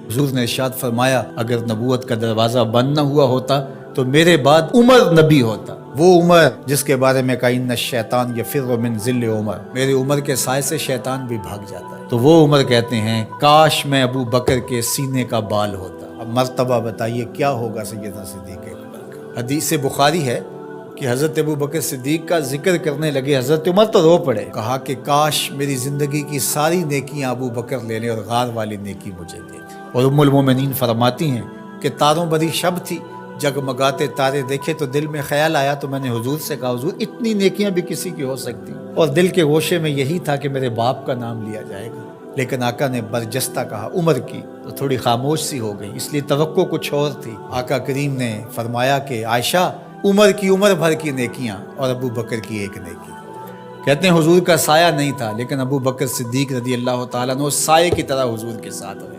हुजूर ने इरशाद फरमाया, अगर नबूवत का दरवाज़ा बंद न हुआ होता तो मेरे बाद उमर नबी होता। वो उमर जिसके बारे में कहा इन्ना शैतान यफिर्रु मिन ज़िल्ल उमर, मेरी उम्र के साए से शैतान भी भाग जाता है। तो वो उमर कहते हैं, काश मैं अबू बकर के सीने का बाल होता। अब मर्तबा बताइए क्या होगा सैयदना सिद्दीक़ अकबर का। हदीस बुखारी है कि हज़रत अबू बकर सिद्दीक का जिक्र करने लगे, हज़रत उमर तो रो पड़े, कहा कि काश मेरी ज़िंदगी की सारी नेकियां अबू बकर ले लें और गार वाली नेकी मुझे दे। और उम्मुल मोमिनीन फरमाती हैं कि तारों भरी शब थी, जगमगाते तारे देखे तो दिल में ख्याल आया, तो मैंने हुजूर से कहा, हुजूर इतनी नेकियां भी किसी की हो सकती? और दिल के गोशे में यही था कि मेरे बाप का नाम लिया जाएगा। लेकिन आका ने बरजस्ता कहा उमर की, तो थोड़ी खामोश सी हो गई, इसलिए तवक्को कुछ और थी। आका करीम ने फरमाया कि आयशा, उमर की उम्र भर की नेकियां और अबू बकर की एक नेकी। कहते हैं हुजूर का साया नहीं था, लेकिन अबू बकर सिद्दीक रज़ी अल्लाह तआला अन्हु साये की तरह हुजूर के साथ रहे।